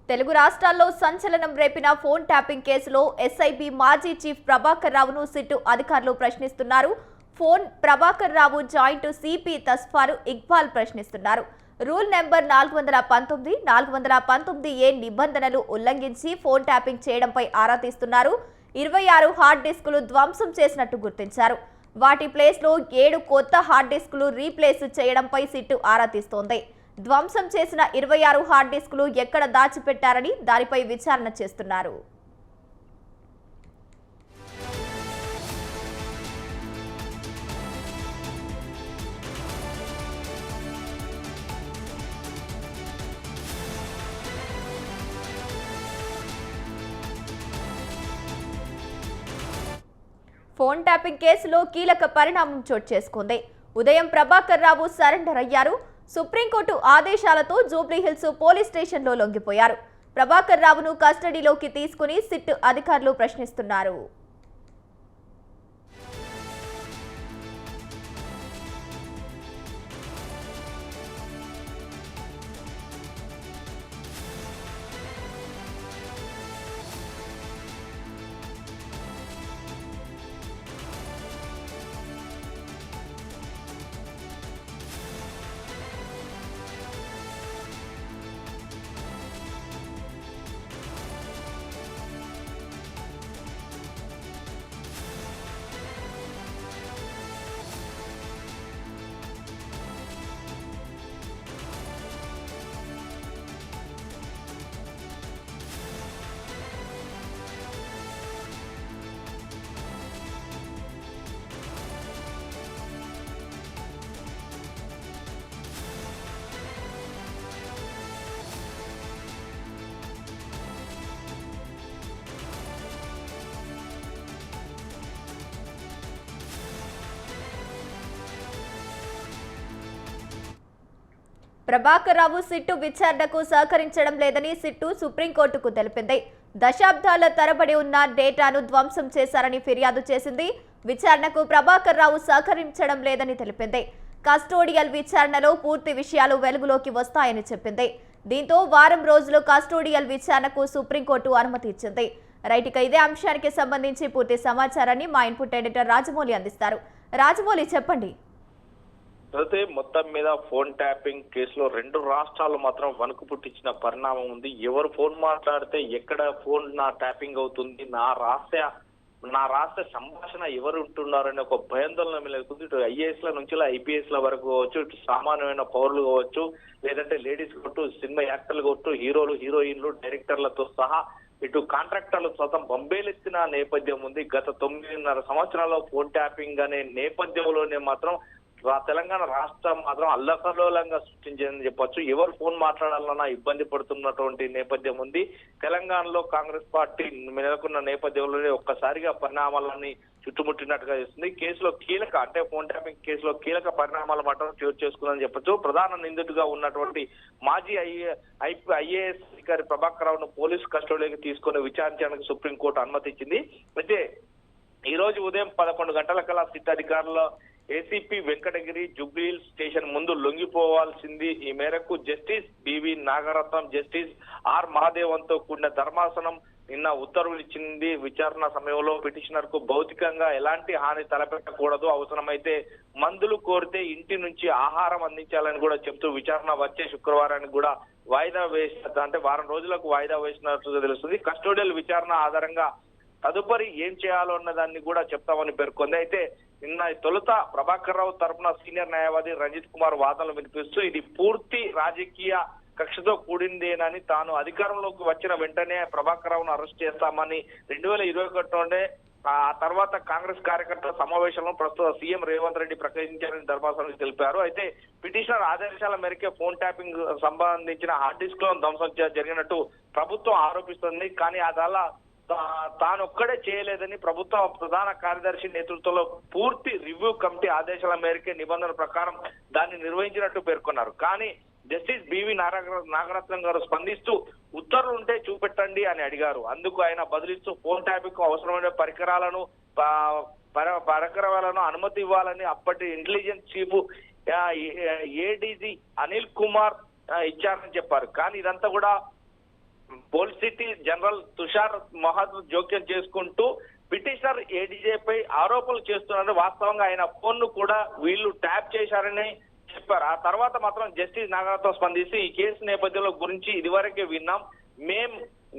తెలుగు రాష్ట్రాల్లో సంచలనం రేపిన phone tapping కేసులో ఎస్ఐబి మాజీ చీఫ్ ప్రభాకర్ రావును సిట్టు అధికారులు ప్రశ్నిస్తున్నారు. Phone Prabhakar Rao joint CP తస్ఫారు Iqbal ప్రశ్నిస్తున్నారు. రూల్ నెంబర్ 419 నిబంధనలు ఉల్లంఘించి ఫోన్ ట్యాపింగ్ చేయడంపై ఆరా తీస్తున్నారు. 26 హార్డ్ డిస్కులు ధ్వంసం చేసినట్టు గుర్తించారు. వాటి ప్లేస్లో 7 కొత్త హార్డ్ డిస్కులు రీప్లేస్ చేయడంపై సిట్టు ఆరా తీస్తోంది. ధ్వంసం చేసిన 26 హార్డ్ డిస్కులు ఎక్కడ దాచిపెట్టారని దానిపై విచారణ చేస్తున్నారు. ఫోన్ ట్యాపింగ్ కేసులో కీలక పరిణామం చోటు చేసుకుంది. ఉదయం ప్రభాకర్ రావు సరెండర్ అయ్యారు. సుప్రీంకోర్టు ఆదేశాలతో జూబ్లీహిల్స్ పోలీస్ స్టేషన్లో లొంగిపోయారు. ప్రభాకర్ రావును కస్టడీలోకి తీసుకుని సిట్ అధికారులు ప్రశ్నిస్తున్నారు. ప్రభాకర్ రావు సిట్టు విచారణకు సహకరించడం లేదని సిట్టు సుప్రీంకోర్టుకు తెలిపింది. దశాబ్దాల తరబడి ఉన్న డేటాను ధ్వంసం చేశారని ఫిర్యాదు చేసింది. విచారణకు ప్రభాకర్ రావు సహకరించడం లేదని తెలిపింది. కస్టోడియల్ విచారణలో పూర్తి విషయాలు వెలుగులోకి వస్తాయని చెప్పింది. దీంతో వారం రోజులు కస్టోడియల్ విచారణకు సుప్రీంకోర్టు అనుమతి ఇచ్చింది. రైట్, ఇక ఇదే అంశానికి సంబంధించి పూర్తి సమాచారాన్ని మా ఇన్పుట్ ఎడిటర్ రాజమౌళి అందిస్తారు. రాజమౌళి, చెప్పండి. అయితే మొత్తం మీద ఫోన్ ట్యాపింగ్ కేసులో 2 రాష్ట్రాలు మాత్రం వణుకు పుట్టించిన పరిణామం ఉంది. ఎవరు ఫోన్ మాట్లాడితే ఎక్కడ ఫోన్ ట్యాపింగ్ అవుతుంది, నా రాష్ట్ర సంభాషణ ఎవరు ఉంటున్నారనే ఒక భయాందోళన మెలుగుతుంది. ఇటు ఐఏఎస్ ల నుంచి ఐపీఎస్ ల వరకు కావచ్చు, ఇటు సామాన్యమైన పౌరులు కావచ్చు, లేదంటే లేడీస్ కావచ్చు, సినిమా యాక్టర్లు కావచ్చు, హీరోలు, హీరోయిన్లు, డైరెక్టర్లతో సహా ఇటు కాంట్రాక్టర్లు సొంతం బొంబేలెత్తిన నేపథ్యం ఉంది. గత 9.5 సంవత్సరాల్లో ఫోన్ ట్యాపింగ్ అనే నేపథ్యంలోనే మాత్రం తెలంగాణ రాష్ట్రం మాత్రం అల్లకల్లోలంగా సృష్టించిందని చెప్పొచ్చు. ఎవరు ఫోన్ మాట్లాడాలన్నా ఇబ్బంది పడుతున్నటువంటి నేపథ్యం ఉంది. తెలంగాణలో కాంగ్రెస్ పార్టీ నెలకొన్న నేపథ్యంలోనే ఒక్కసారిగా పరిణామాలని చుట్టుముట్టినట్టుగా చేస్తుంది. కేసులో అంటే ఫోన్ ట్యాపింగ్ కేసులో కీలక పరిణామాలు మాత్రం చోటు చేసుకుందని చెప్పొచ్చు. ప్రధాన నిందితుడిగా ఉన్నటువంటి మాజీ ఐఏఎస్ అధికారి ప్రభాకర్ రావును పోలీసు కస్టడీలోకి తీసుకుని విచారించడానికి సుప్రీంకోర్టు అనుమతి ఇచ్చింది. అయితే ఈ రోజు ఉదయం 11 గంటలకల్లా సిట్ అధికారుల ఏసీపీ వెంకటగిరి జూబ్లీహిల్స్ స్టేషన్ ముందు లొంగిపోవాల్సింది. ఈ మేరకు justice B V Nagarathnam, justice R మహాదేవంతో కూడిన ధర్మాసనం నిన్న ఉత్తర్వులు ఇచ్చింది. విచారణ సమయంలో పిటిషనర్ కు భౌతికంగా ఎలాంటి హాని తలపెట్టకూడదు, అవసరమైతే మందులు కోరితే ఇంటి నుంచి ఆహారం అందించాలని కూడా చెప్తూ విచారణ వచ్చే శుక్రవారానికి కూడా వాయిదా వేసిన, అంటే వారం రోజులకు వాయిదా వేసినట్లుగా తెలుస్తుంది. కస్టోడియల్ విచారణ ఆధారంగా తదుపరి ఏం చేయాలో అన్న దాన్ని కూడా చెప్తామని పేర్కొంది. అయితే నిన్న తొలుత ప్రభాకర్ రావు తరఫున సీనియర్ న్యాయవాది రంజిత్ కుమార్ వాదనలు వినిపిస్తూ ఇది పూర్తి రాజకీయ కక్షతో కూడిందేనని, తాను అధికారంలోకి వచ్చిన వెంటనే ప్రభాకర్ రావును అరెస్ట్ చేస్తామని 2021 ఆ తర్వాత కాంగ్రెస్ కార్యకర్తల సమావేశంలో ప్రస్తుత సీఎం రేవంత్ రెడ్డి ప్రకటించారని ధర్మాసనం తెలిపారు. అయితే పిటిషనర్ ఆదేశాల మేరకే ఫోన్ ట్యాపింగ్ సంబంధించిన హార్డ్ డిస్క్ లను ధ్వంసం జరిగినట్టు ప్రభుత్వం ఆరోపిస్తుంది. కానీ అదలా తానొక్కడే చేయలేదని ప్రభుత్వ ప్రధాన కార్యదర్శి నేతృత్వంలో పూర్తి రివ్యూ కమిటీ ఆదేశాల మేరకే నిబంధనల ప్రకారం దాన్ని నిర్వహించినట్టు పేర్కొన్నారు. కానీ జస్టిస్ బివి నాగరత్నం గారు స్పందిస్తూ ఉత్తర్వులు ఉంటే చూపెట్టండి అని అడిగారు. అందుకు ఆయన బదులిస్తూ ఫోన్ ట్యాపింగ్ అవసరమైన పరికరాలను అనుమతి ఇవ్వాలని అప్పటి intelligence chief ADG Anil Kumar ఇచ్చారని చెప్పారు. కానీ ఇదంతా కూడా పోలీస్ జనరల్ తుషార్ మహాదూర్ జోక్యం చేసుకుంటూ పిటిషనర్ ఏడీజేపై ఆరోపణలు చేస్తున్నారు. వాస్తవంగా ఆయన ఫోన్ ను కూడా వీళ్ళు ట్యాప్ చేశారని చెప్పారు. ఆ తర్వాత మాత్రం జస్టిస్ నాగరత్నం స్పందిస్తూ ఈ కేసు నేపథ్యంలో గురించి ఇదివరకే విన్నాం.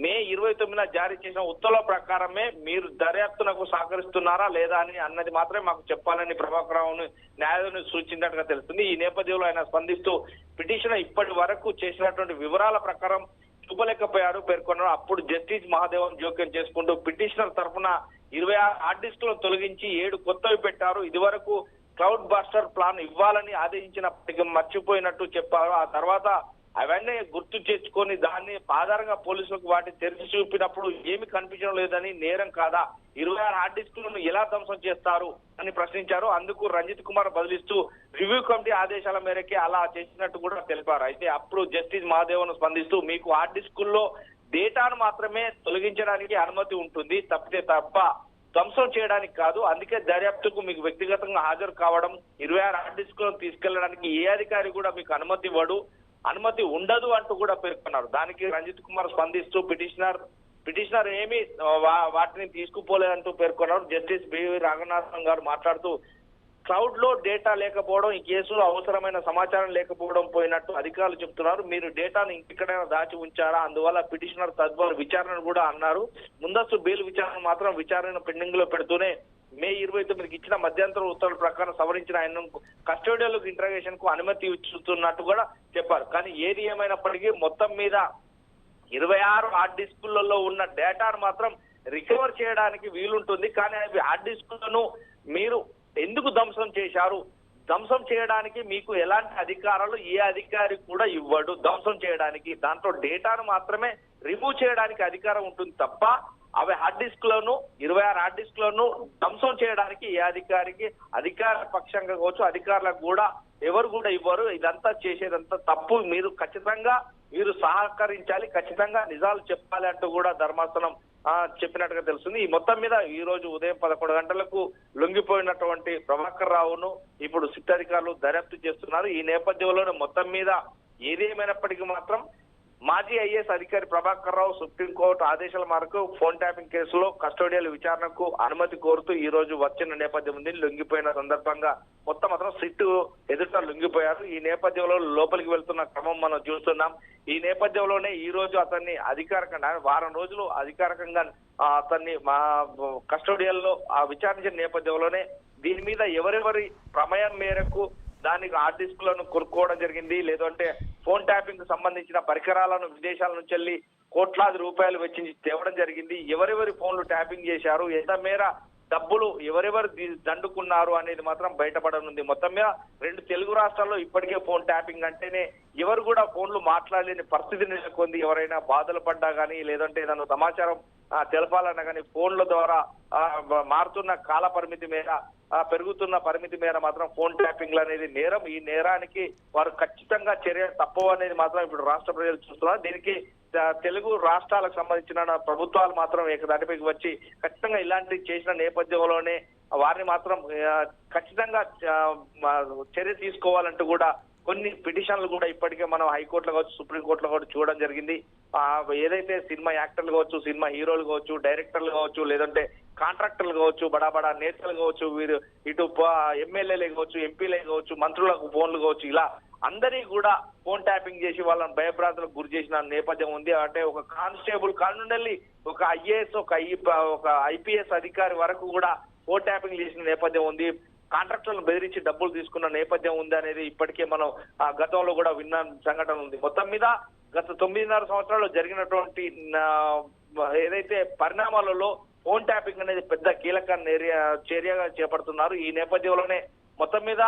మే 29న జారీ చేసిన ఉత్తర్వుల ప్రకారమే మీరు దర్యాప్తునకు సహకరిస్తున్నారా లేదా అని అన్నది మాత్రమే మాకు చెప్పాలని ప్రభాకర్ రావును న్యాయవాదిని సూచించినట్టుగా తెలుస్తుంది. ఈ నేపథ్యంలో ఆయన స్పందిస్తూ పిటిషనర్ ఇప్పటి వరకు చేసినటువంటి వివరాల ప్రకారం చూపలేకపోయారు పేర్కొన్నారు. అప్పుడు జస్టిస్ మహాదేవన్ జోక్యం చేసుకుంటూ పిటిషనర్ తరఫున 26 హార్డ్ డిస్క్లను తొలగించి 7 కొత్తవి పెట్టారు. ఇదివరకు క్లౌడ్ బస్టర్ ప్లాన్ ఇవ్వాలని ఆదేశించినప్పటికీ మర్చిపోయినట్టు చెప్పారు. ఆ తర్వాత అవన్నీ గుర్తు తెచ్చుకొని దాన్ని ఆధారంగా పోలీసులకు వాటిని తెరిచి చూపినప్పుడు ఏమి కనిపించడం లేదని నేరం కాదా 26 హార్డ్ డిస్క్లను ఎలా ధ్వంసం చేస్తారు అని ప్రశ్నించారు. అందుకు రంజిత్ కుమార్ బదిలిస్తూ రివ్యూ కమిటీ ఆదేశాల మేరకే అలా చేసినట్టు కూడా తెలిపారు. అయితే అప్పుడు జస్టిస్ మహాదేవన్ స్పందిస్తూ మీకు హార్డ్ డిస్కుల్లో డేటాను మాత్రమే తొలగించడానికి అనుమతి ఉంటుంది, తప్ప ధ్వంసం చేయడానికి కాదు. అందుకే దర్యాప్తుకు మీకు వ్యక్తిగతంగా హాజరు కావడం 26 హార్డ్ డిస్కులను తీసుకెళ్లడానికి ఏ అధికారి కూడా మీకు అనుమతి ఉండదు అంటూ కూడా పేర్కొన్నారు. దానికి రంజిత్ కుమార్ స్పందిస్తూ పిటిషనర్ ఏమీ వాటిని తీసుకుపోలేదంటూ పేర్కొన్నారు. జస్టిస్ బివి రాఘనాథన్ గారు మాట్లాడుతూ క్లౌడ్ లో డేటా లేకపోవడం, ఈ కేసులో అవసరమైన సమాచారం లేకపోవడం పోయినట్టు అధికారులు చెప్తున్నారు. మీరు డేటాను ఇంకెక్కడైనా దాచి ఉంచారా, అందువల్ల పిటిషనర్ తదుపరి విచారణను కూడా అన్నారు. ముందస్తు బెయిల్ విచారణను పెండింగ్ లో పెడుతూనే మే 29కి ఇచ్చిన మధ్యంతర ఉత్తర్వుల ప్రకారం సవరించిన ఆయన కస్టోడియల్ ఇంటరాగేషన్ కు అనుమతి ఇస్తున్నట్టు కూడా చెప్పారు. కానీ ఏది ఏమైనప్పటికీ మొత్తం మీద 26 హార్డ్ డిస్కులలో ఉన్న డేటాను మాత్రం రికవర్ చేయడానికి వీలుంటుంది. కానీ అవి హార్డ్ డిస్కులను మీరు ఎందుకు ధ్వంసం చేశారు, ధ్వంసం చేయడానికి మీకు ఎలాంటి అధికారాలు ఏ అధికారి కూడా ఇవ్వడు. ధ్వంసం చేయడానికి దాంట్లో డేటాను మాత్రమే రిమూవ్ చేయడానికి అధికారం ఉంటుంది తప్ప అవి హార్డ్ డిస్క్లను 26 హార్డ్ డిస్క్లను ధ్వంసం చేయడానికి ఏ అధికారికి అధికార పక్షంగా కావచ్చు అధికారులకు కూడా ఎవరు కూడా ఇవ్వరు. ఇదంతా చేసేదంతా తప్పు. మీరు సహకరించాలి, ఖచ్చితంగా నిజాలు చెప్పాలి అంటూ కూడా ధర్మాసనం చెప్పినట్టుగా తెలుస్తుంది. ఈ మొత్తం మీద ఈ రోజు ఉదయం 11 గంటలకు లొంగిపోయినటువంటి ప్రభాకర్ రావును ఇప్పుడు సిట్ అధికారులు దర్యాప్తు చేస్తున్నారు. ఈ నేపథ్యంలోనే మొత్తం మీద ఏదేమైనప్పటికీ మాత్రం మాజీ ఐఏఎస్ అధికారి ప్రభాకర్ రావు సుప్రీంకోర్టు ఆదేశాల మేరకు ఫోన్ ట్యాపింగ్ కేసులో కస్టోడియల్ విచారణకు అనుమతి కోరుతూ ఈ రోజు వచ్చిన నేపథ్యం ఉంది. లొంగిపోయిన సందర్భంగా మాత్రం సిట్ ఎదుట లొంగిపోయారు. ఈ నేపథ్యంలో లోపలికి వెళ్తున్న క్రమం మనం చూస్తున్నాం. ఈ నేపథ్యంలోనే ఈ రోజు అతన్ని అధికారికంగా వారం రోజులు అధికారికంగా అతన్ని మా కస్టోడియల్ లో విచారించిన నేపథ్యంలోనే దీని మీద ఎవరెవరి ప్రమేయం మేరకు దానికి హార్డ్ డిస్క్లను కొనుక్కోవడం జరిగింది, లేదంటే ఫోన్ ట్యాపింగ్ కు సంబంధించిన పరికరాలను విదేశాల నుంచి వెళ్ళి కోట్లాది రూపాయలు వెచ్చించి తేవడం జరిగింది, ఎవరెవరి ఫోన్లు ట్యాపింగ్ చేశారు, ఎంత మేర డబ్బులు ఎవరెవరు దండుకున్నారు అనేది మాత్రం బయటపడనుంది. మొత్తం మీద 2 తెలుగు రాష్ట్రాల్లో ఇప్పటికే ఫోన్ ట్యాపింగ్ అంటేనే ఎవరు కూడా ఫోన్లు మాట్లాడలేని పరిస్థితి నెలకొంది. ఎవరైనా బాధలు పడ్డా కానీ లేదంటే ఏదైనా సమాచారం తెలపాలన్నా కానీ ఫోన్ల ద్వారా మారుతున్న కాల పరిమితి మేర పెరుగుతున్న పరిమితి మేర మాత్రం ఫోన్ ట్యాపింగ్లు అనేది నేరం. ఈ నేరానికి వారు ఖచ్చితంగా చర్య తప్పవు అనేది మాత్రం ఇప్పుడు రాష్ట్ర ప్రజలు చూస్తున్నారు. దీనికి తెలుగు రాష్ట్రాలకు సంబంధించిన ప్రభుత్వాలు మాత్రం ఏకదాటిపైకి వచ్చి ఖచ్చితంగా ఇలాంటివి చేసిన నేపథ్యంలోనే వారిని మాత్రం ఖచ్చితంగా చర్య తీసుకోవాలంటూ కూడా కొన్ని పిటిషన్లు కూడా ఇప్పటికే మనం హైకోర్టులో కావచ్చు సుప్రీంకోర్టులో కూడా చూడడం జరిగింది. ఏదైతే సినిమా యాక్టర్లు కావచ్చు, సినిమా హీరోలు కావచ్చు, డైరెక్టర్లు కావచ్చు, లేదంటే కాంట్రాక్టర్లు కావచ్చు, బడా నేతలు కావచ్చు, వీరు ఇటు ఎమ్మెల్యేలే కావచ్చు, ఎంపీలే కావచ్చు, మంత్రులకు ఫోన్లు కావచ్చు, ఇలా అందరి కూడా ఫోన్ ట్యాపింగ్ చేసి వాళ్ళని భయభ్రాంతులకు గురి చేసిన నేపథ్యం ఉంది. అంటే ఒక కానిస్టేబుల్ కానుండి ఒక ఐఏఎస్ ఒక ఐపీఎస్ అధికారి వరకు కూడా ఫోన్ ట్యాపింగ్ చేసిన నేపథ్యం ఉంది. కాంట్రాక్టర్లను బెదిరించి డబ్బులు తీసుకున్న నేపథ్యం ఉంది అనేది ఇప్పటికే మనం గతంలో కూడా విన్న సంఘటన ఉంది. మొత్తం మీద గత 9.5 సంవత్సరాల్లో జరిగినటువంటి ఏదైతే పరిణామాలలో ఫోన్ ట్యాపింగ్ అనేది పెద్ద కీలక చర్యగా చేపడుతున్నారు. ఈ నేపథ్యంలోనే మొత్తం మీద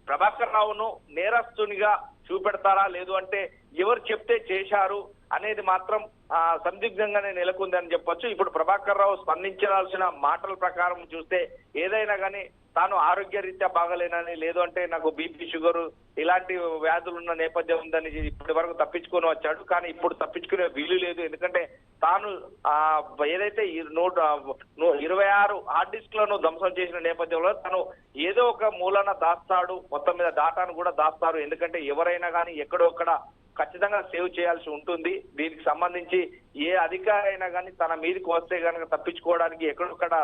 ప్రభాకర్ రావును నేరస్తునిగా చూపెడతారా, లేదు అంటే ఎవరు చెప్తే చేశారు అనేది మాత్రం సందిగ్ధంగానే నెలకొందని చెప్పొచ్చు. ఇప్పుడు ప్రభాకర్ రావు స్పందించాల్సిన మాటల ప్రకారం చూస్తే ఏదైనా కానీ తాను ఆరోగ్య రీత్యా బాగలేనని, లేదు అంటే నాకు బీపీ షుగర్ ఇలాంటి వ్యాధులు ఉన్న నేపథ్యం ఉందని ఇప్పటి వరకు తప్పించుకొని వచ్చాడు. కానీ ఇప్పుడు తప్పించుకునే వీలు లేదు. ఎందుకంటే తాను ఏదైతే 26 హార్డ్ డిస్క్లను ధ్వంసం చేసిన నేపథ్యంలో తను ఏదో ఒక మూలన దాస్తాడు, మొత్తం మీద డాటాను కూడా దాస్తారు. ఎందుకంటే ఎవరైనా కానీ ఎక్కడొక్కడ ఖచ్చితంగా సేవ్ చేయాల్సి ఉంటుంది. దీనికి సంబంధించి ఏ అధికారి అయినా కానీ తన మీదకి వస్తే కనుక తప్పించుకోవడానికి ఎక్కడొక్కడ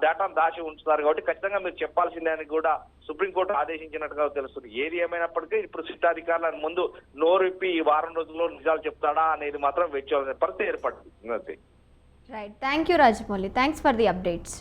డేటాను దాచి ఉంచుతారు కాబట్టి ఖచ్చితంగా మీరు చెప్పాల్సిందే అని కూడా సుప్రీంకోర్టు ఆదేశించినట్టుగా తెలుస్తుంది. ఏది ఏమైనప్పటికీ ఇప్పుడు సిట్ అధికారుల ముందు నోరిప్పి ఈ వారం రోజుల్లో నిజాలు చెప్తాడా అనేది మాత్రం వేచి చూడాల్సిన పరిస్థితి ఏర్పడుతుంది. Right, thank you Rajamouli, thanks for the updates.